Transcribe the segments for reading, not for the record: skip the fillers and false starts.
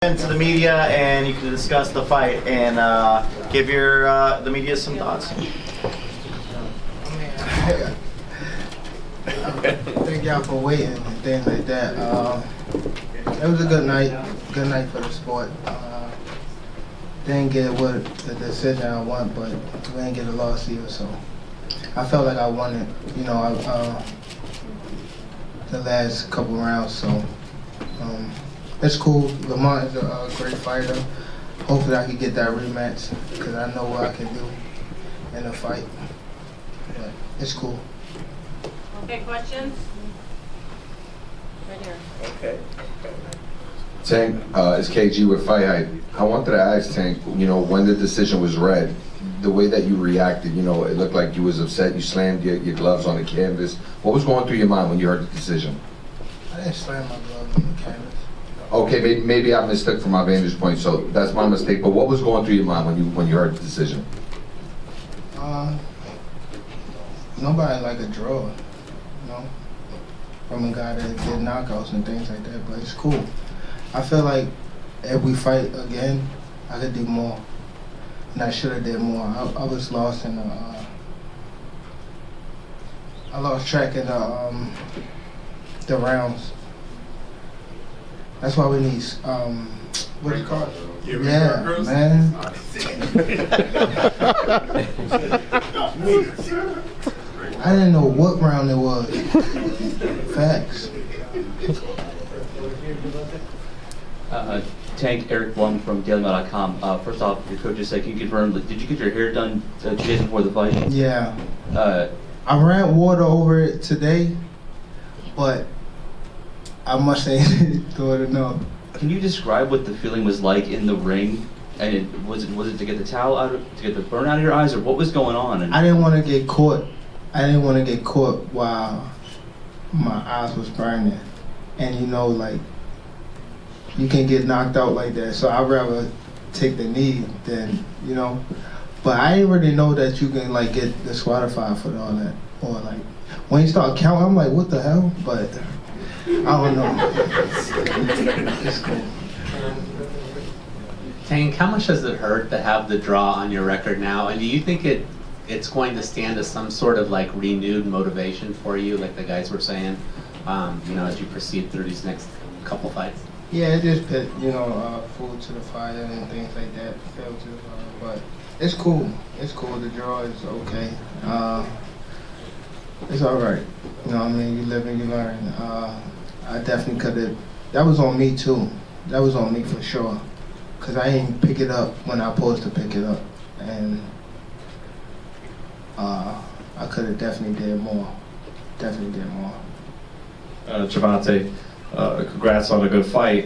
into the media, and you can discuss the fight and give your the media some thoughts. Thank y'all for waiting and things like that. It was a good night for the sport. Didn't get what the decision I want, but we didn't get a loss either, so I felt like I won it, you know, the last couple rounds, so it's cool. Lamont is a great fighter. Hopefully I can get that rematch, because I know what I can do in a fight, but it's cool. Okay, questions? Right here. Okay. Tank, it's KG with Fight Hype. I wanted to ask Tank, you know, when the decision was read, the way that you reacted, you know, it looked like you was upset. You slammed your gloves on the canvas. What was going through your mind when you heard the decision? I didn't slam my gloves on the canvas. Okay, maybe I mistook from my vantage point, so that's my mistake. But what was going through your mind when you heard the decision? Nobody like a draw, you know, from a guy that did knockouts and things like that. But it's cool. I feel like if we fight again, I could do more, and I should have did more. I was lost in the. I lost track in the rounds. That's why we need what's it called? Yeah, man. I didn't know what round it was. Facts. Tank, Eric Blum from DailyMail.com. First off, your coach just said, can you confirm, did you get your hair done 2 days before the fight? Yeah. I ran water over it today, but I must say throw it enough. Can you describe what the feeling was like in the ring? And was it to get the towel out, to get the burn out of your eyes, or what was going on? And I didn't want to get caught. I didn't want to get caught while my eyes was burning, and you know, like you can get knocked out like that. So I'd rather take the knee than, you know. But I didn't really know that you can like get disqualified for all that, or like when you start counting, I'm like, what the hell? But I don't know. It's cool. Tank, how much does it hurt to have the draw on your record now? And do you think it's going to stand as some sort of like renewed motivation for you, like the guys were saying, you know, as you proceed through these next couple fights? Yeah, it just put, you know, food to the fire and things like that, fuel to the fire. But it's cool. It's cool. The draw is okay. It's all right. You know what I mean? You live and you learn. I definitely could have. That was on me too. That was on me for sure. Cause I didn't pick it up when I was supposed to pick it up, and I could have definitely did more. Definitely did more. Gervonta, congrats on a good fight.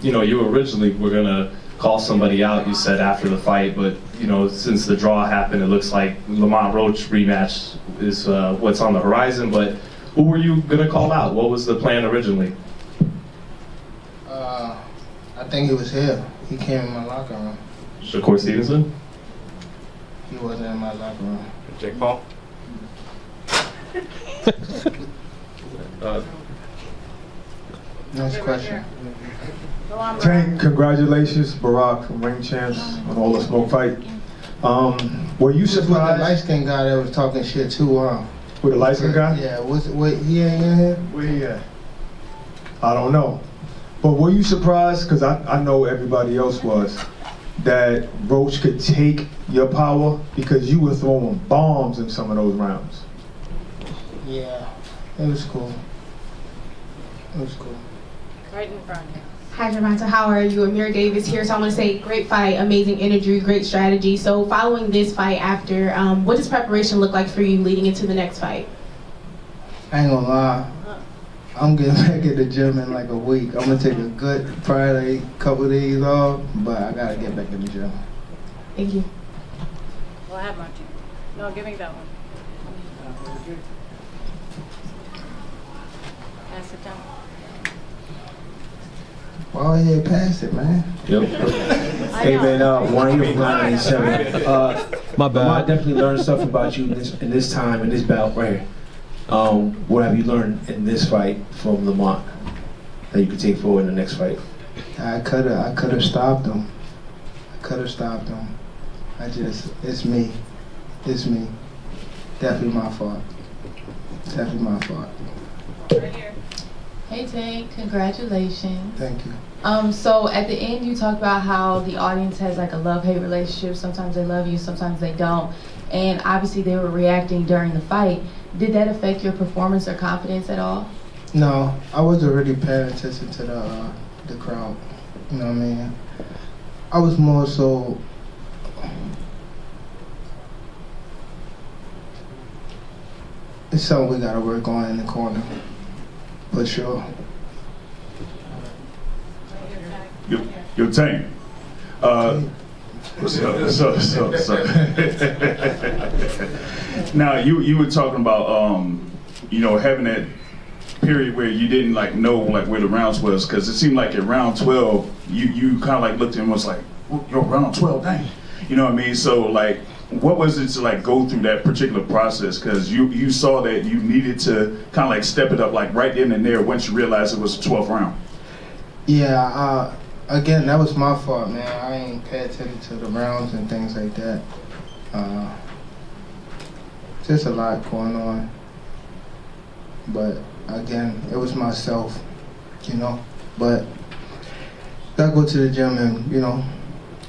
You know, you originally were gonna call somebody out, you said, after the fight, but you know, since the draw happened, it looks like Lamont Roach rematch is what's on the horizon. But who were you gonna call out? What was the plan originally? I think he was here. He came in my locker room. Shakur Stevenson? He wasn't in my locker room. Jake Paul? Next question. Tank, congratulations, Barack, from Ring Champs on all the smoke fight. Were you With the surprised light-skinned guy that was talking shit too, with the light-skinned guy? Yeah, he ain't in here? Where he at? I don't know. But were you surprised, because I know everybody else was, that Roach could take your power because you were throwing bombs in some of those rounds? Yeah, it was cool. It was cool. Right in front. Hi, Gervonta. How are you? Amir Davis here. So I want to say, great fight, amazing energy, great strategy. So following this fight after, what does preparation look like for you leading into the next fight? I ain't gonna lie. I'm getting back at the gym in like a week. I'm gonna take a good Friday, couple of days off, but I gotta get back in the gym. Thank you. We'll have Monty. No, give me that one. Pass it down. Well, yeah, pass it, man. Yep. Hey man, 1 year from 987. My bad. I definitely learned stuff about you in this time, in this bout right here. What have you learned in this fight from Lamont that you could take forward in the next fight? I could have stopped him. It's me. Definitely my fault. Right here. Hey Tank, congratulations. Thank you. So at the end you talked about how the audience has like a love-hate relationship. Sometimes they love you, sometimes they don't. And obviously they were reacting during the fight. Did that affect your performance or confidence at all? No, I wasn't really paying attention to the crowd. You know what I mean? I was more so. It's something we gotta work on in the corner, for sure. Yo, Tank. What's up? Now, you were talking about, having that period where you didn't know where the rounds was, because it seemed like at round 12, you kind of looked at him and was like, yo, round 12, dang. You know what I mean? So what was it to go through that particular process? Because you saw that you needed to kind of step it up right then and there once you realized it was the 12th round. Yeah, again, that was my fault, man. I ain't pay attention to the rounds and things like that. Just a lot going on. But again, it was myself, But gotta go to the gym and,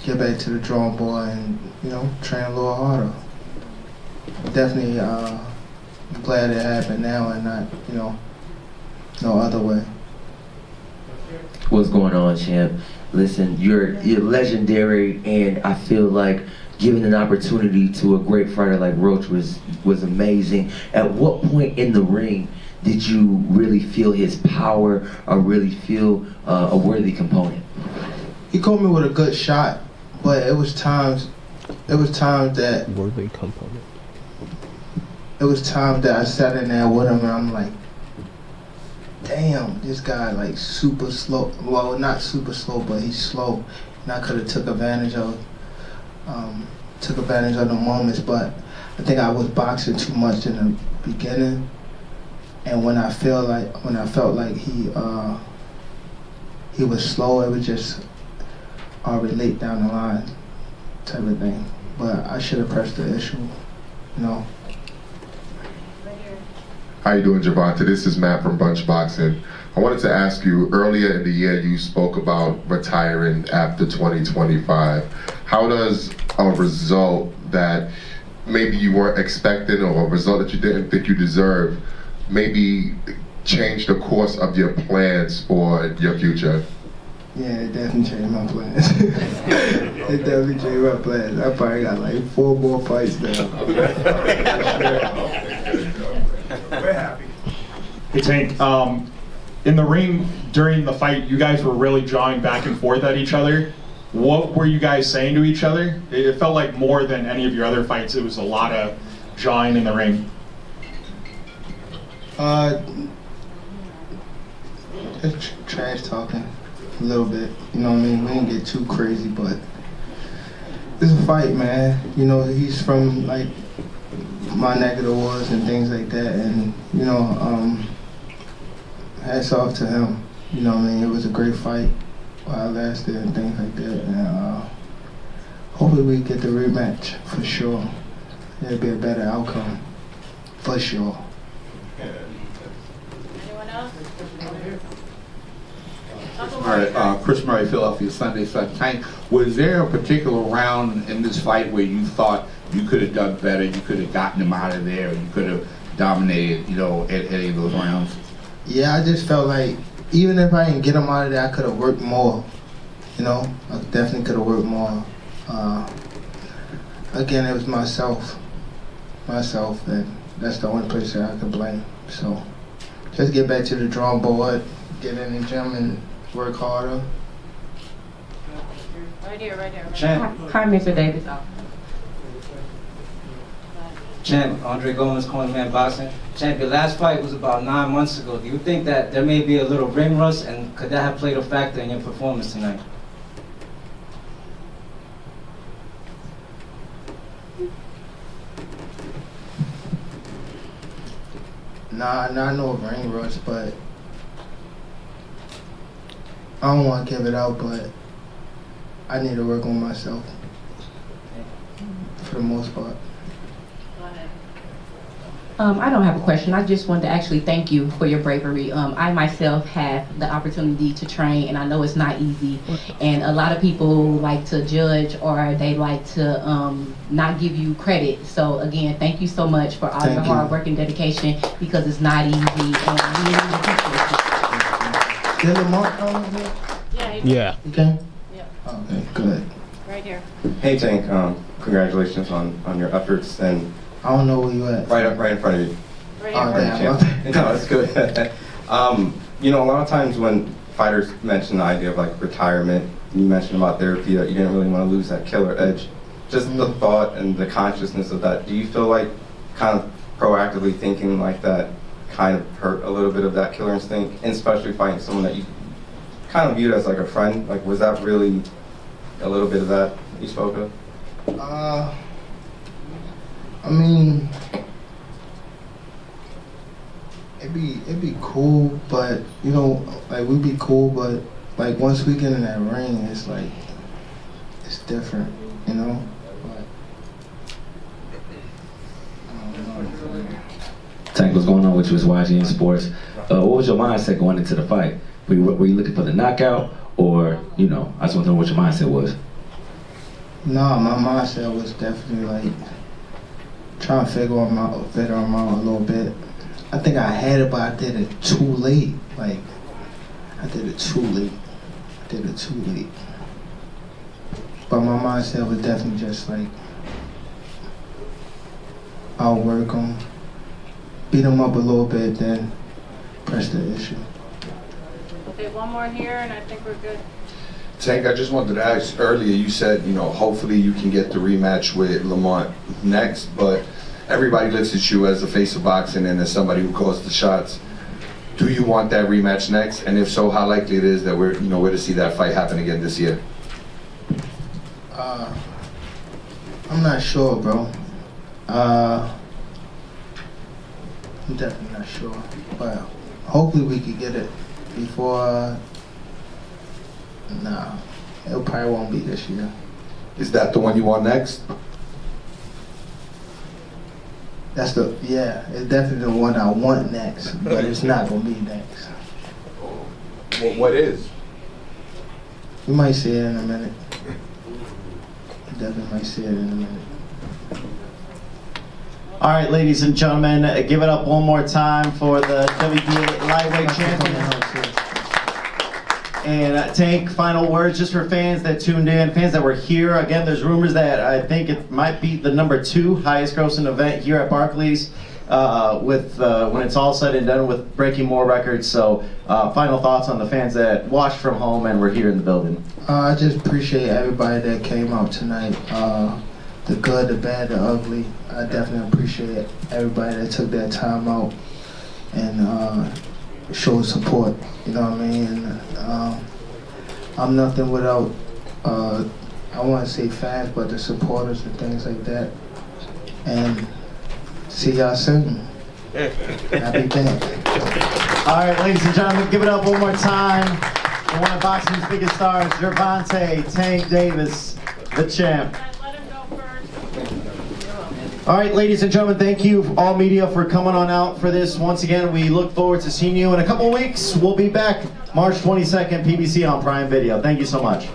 get back to the drawing board and, train a little harder. Definitely glad it happened now and not, no other way. What's going on, champ? Listen, you're legendary, and I feel like giving an opportunity to a great fighter like Roach was amazing. At what point in the ring did you really feel his power or really feel a worthy component? He caught me with a good shot, but it was times that worthy component. It was times that I sat in there with him and I'm like, damn, this guy super slow. Well, not super slow, but he's slow, and I could have took advantage of the moments. But I think I was boxing too much in the beginning, and when I felt like he was slow, it was just relate down the line type of thing. But I should have pressed the issue, How you doing, Gervonta? This is Matt from Bunch Boxing. I wanted to ask you, earlier in the year you spoke about retiring after 2025. How does a result that maybe you weren't expecting or a result that you didn't think you deserved maybe change the course of your plans for your future? Yeah, it definitely changed my plans. It definitely changed my plans. I probably got 4 more fights now. We're happy. Hey Tank, in the ring during the fight, you guys were really jawing back and forth at each other. What were you guys saying to each other? It felt like more than any of your other fights, it was a lot of jawing in the ring. Just trash talking a little bit. You know what I mean? We didn't get too crazy, but it's a fight, man. He's from my neck of the woods and things like that, and hats off to him. You know what I mean? It was a great fight while it lasted and things like that, and hopefully we get the rematch for sure. It'll be a better outcome for sure. Anyone else? All right, Chris Murray, Philadelphia Sunday Sun. Tank, was there a particular round in this fight where you thought you could have done better, you could have gotten him out of there, you could have dominated, at any of those rounds? Yeah, I just felt like even if I didn't get him out of there, I could have worked more. I definitely could have worked more. Again, it was myself, and that's the only place that I could blame. So just get back to the drawing board, get in the gym and work harder. Right here. Hi, Mr. Davis. Champ, Andre Gomez, Cornerman Boxing. Champ, your last fight was about 9 months ago. Do you think that there may be a little ring rust, and could that have played a factor in your performance tonight? Nah, not no ring rust, but I don't want to give it out, but I need to work on myself for the most part. I don't have a question. I just wanted to actually thank you for your bravery. I myself have the opportunity to train, and I know it's not easy. And a lot of people like to judge, or they like to not give you credit. So again, thank you so much for all your hard work and dedication, because it's not easy. And we really appreciate it. Did Lamont come here? Yeah. Yeah. He came? Yeah. Okay, good. Right here. Hey Tank, congratulations on your efforts, and I don't know where you at. right in front of you. Right Oh, here. damn. No, it's good. You know, a lot of times when fighters mention the idea of like retirement, you mentioned about therapy, that you didn't really want to lose that killer edge. Just the thought and the consciousness of that. Do you feel like kind of proactively thinking like that kind of hurt a little bit of that killer instinct, and especially fighting someone that you kind of viewed as like a friend? Like, was that really a little bit of that you spoke of? I mean, it'd be cool, but you know, like we'd be cool, but like once we get in that ring, it's like it's different, you know. But I don't know. Tank, what's going on with you? It's YGN Sports. What was your mindset going into the fight? Were you looking for the knockout, or you know? I just want to know what your mindset was. No, my mindset was definitely like trying to figure them out a little bit. I think I had it, but I did it too late. Like, I did it too late. But my mindset was definitely just like, I'll work them, beat them up a little bit, then press the issue. Okay, one more here, and I think we're good. Tank, I just wanted to ask, earlier you said, you know, hopefully you can get the rematch with Lamont next, but everybody looks at you as the face of boxing and as somebody who calls the shots. Do you want that rematch next? And if so, how likely it is that we're to see that fight happen again this year? I'm not sure, bro. I'm definitely not sure, but hopefully we could get it before. Nah, it probably won't be this year. Is that the one you want next? It's definitely the one I want next, but it's not gonna be next. What is? You might see it in a minute. You definitely might see it in a minute. All right, ladies and gentlemen, give it up one more time for the WBA lightweight champion. And Tank, final words just for fans that tuned in, fans that were here. Again, there's rumors that I think it might be the #2 highest grossing event here at Barclays, when it's all said and done, with breaking more records. So final thoughts on the fans that watched from home and were here in the building. I just appreciate everybody that came out tonight. The good, the bad, the ugly. I definitely appreciate everybody that took that time out and showed support. You know what I mean? And, I'm nothing without, I want to say fans, but the supporters and things like that. And see y'all soon. Happy day. All right, ladies and gentlemen, give it up one more time for one of boxing's biggest stars, Gervonta Tank Davis, the champ. All right, ladies and gentlemen, thank you, all media, for coming on out for this. Once again, we look forward to seeing you in a couple of weeks. We'll be back March 22nd, PBC on Prime Video. Thank you so much.